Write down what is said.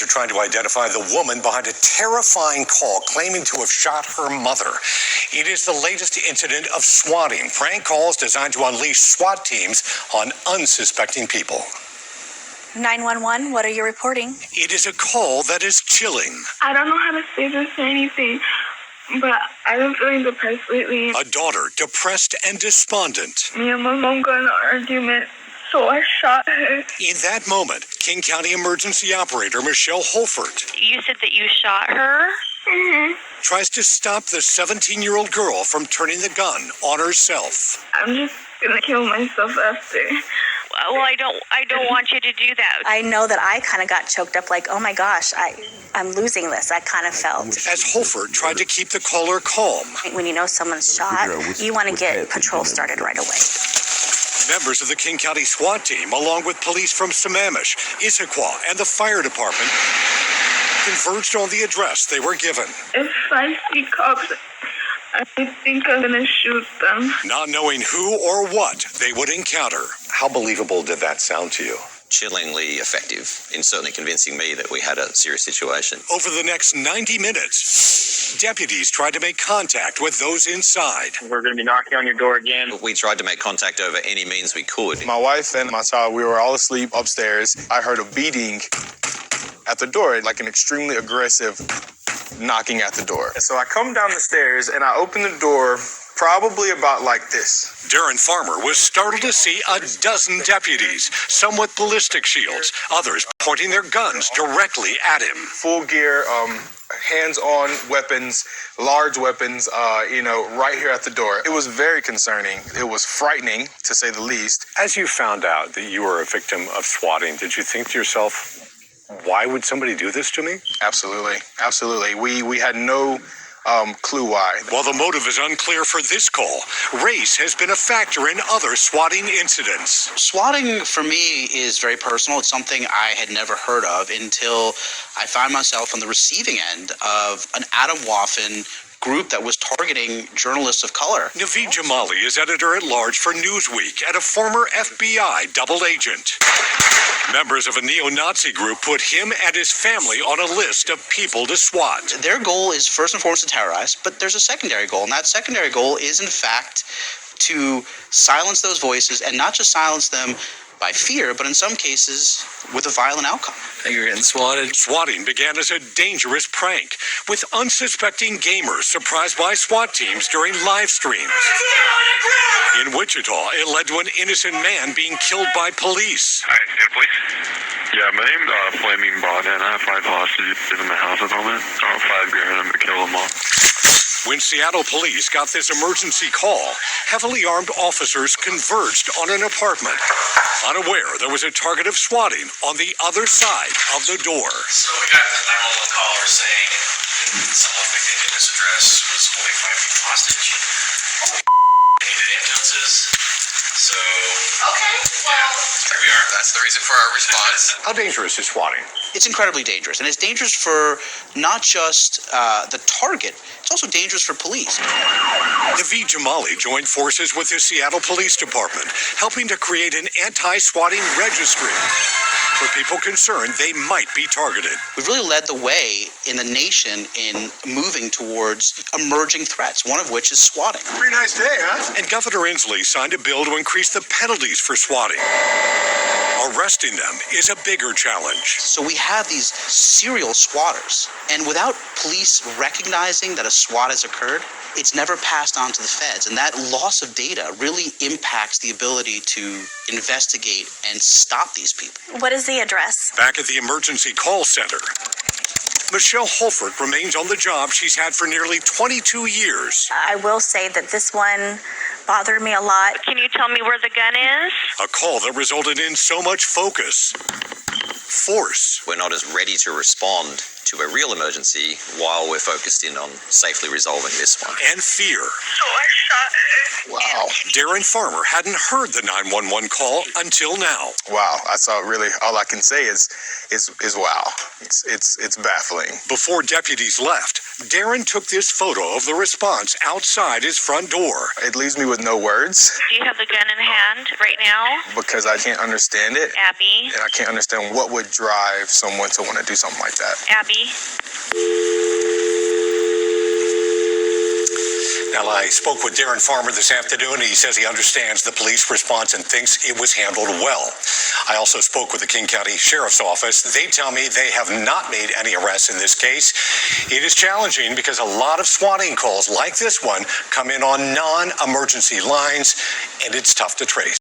They're trying to identify the woman behind a terrifying call claiming to have shot her mother. It is the latest incident of swatting, prank calls designed to unleash SWAT teams on unsuspecting people. 911, what are you reporting? It is a call that is chilling. I don't know how to say this or anything, but I've been feeling depressed lately. A daughter depressed and despondent. Me and my mom got in an argument, so I shot her. In that moment, King County emergency operator Michelle Holford You said that you shot her? Mm-hmm. tries to stop the 17-year-old girl from turning the gun on herself. I'm just gonna kill myself after. Well, I don't want you to do that. I know that I kind of got choked up like, oh my gosh, I'm losing this. I kind of felt. As Holford tried to keep the caller calm, When you know someone's shot, you want to get patrol started right away. members of the King County SWAT team, along with police from Sammamish, Issaquah, and the fire department, converged on the address they were given. If I see cops, I think I'm gonna shoot them. Not knowing who or what they would encounter. How believable did that sound to you? Chillingly effective in certainly convincing me that we had a serious situation. Over the next 90 minutes, deputies tried to make contact with those inside. We're going to be knocking on your door again. We tried to make contact over any means we could. My wife and my child, we were all asleep upstairs. I heard a beating at the door, like an extremely aggressive knocking at the door. So I come down the stairs and I open the door probably about like this. Darren Farmer was startled to see a dozen deputies, some with ballistic shields, others pointing their guns directly at him. Full gear, hands-on weapons, large weapons, right here at the door. It was very concerning. It was frightening, to say the least. As you found out that you were a victim of swatting, did you think to yourself, why would somebody do this to me? Absolutely. Absolutely. We had no clue why. While the motive is unclear for this call, race has been a factor in other swatting incidents. Swatting for me is very personal. It's something I had never heard of until I found myself on the receiving end of an Adam Waffen group that was targeting journalists of color. Naveed Jamali is editor-at-large for Newsweek and a former FBI double agent. Members of a neo-Nazi group put him and his family on a list of people to swat. Their goal is first and foremost to terrorize, but there's a secondary goal, and that secondary goal is in fact to silence those voices, and not just silence them by fear, but in some cases with a violent outcome. You're getting swatted. Swatting began as a dangerous prank, with unsuspecting gamers surprised by SWAT teams during live streams. In Wichita, it led to an innocent man being killed by police. Hi, police. Yeah, my name's Flaming Bond, and I have 5 hostages in my house at the moment. $5 grand, I'm gonna kill them all. When Seattle police got this emergency call, heavily armed officers converged on an apartment. Unaware there was a target of swatting on the other side of the door. So we got a 911 caller saying that someone evicted in this address was holding 5 people hostage. They needed ambulances. So, okay, well, here we are. That's the reason for our response. How dangerous is swatting? It's incredibly dangerous, and it's dangerous for not just the target, it's also dangerous for police. Naveed Jamali joined forces with the Seattle Police Department, helping to create an anti-swatting registry for people concerned they might be targeted. We've really led the way in the nation in moving towards emerging threats, one of which is swatting. Pretty nice day, huh? And Governor Inslee signed a bill to increase the penalties for swatting. Arresting them is a bigger challenge. So we have these serial swatters, and without police recognizing that a swat has occurred, it's never passed on to the feds, and that loss of data really impacts the ability to investigate and stop these people. What is the address? Back at the emergency call center, Michelle Holford remains on the job she's had for nearly 22 years. I will say that this one bothered me a lot. Can you tell me where the gun is? A call that resulted in so much focus, force, We're not as ready to respond to a real emergency while we're focused in on safely resolving this one. and fear. So I shot. Wow. Darren Farmer hadn't heard the 911 call until now. Wow. I saw really, all I can say is wow. It's baffling. Before deputies left, Darren took this photo of the response outside his front door. It leaves me with no words Do you have the gun in hand right now? because I can't understand it. Abby? And I can't understand what would drive someone to want to do something like that. Abby? Now, I spoke with Darren Farmer this afternoon, and he says he understands the police response and thinks it was handled well. I also spoke with the King County Sheriff's Office. They tell me they have not made any arrests in this case. It is challenging because a lot of swatting calls like this one come in on non-emergency lines, and it's tough to trace.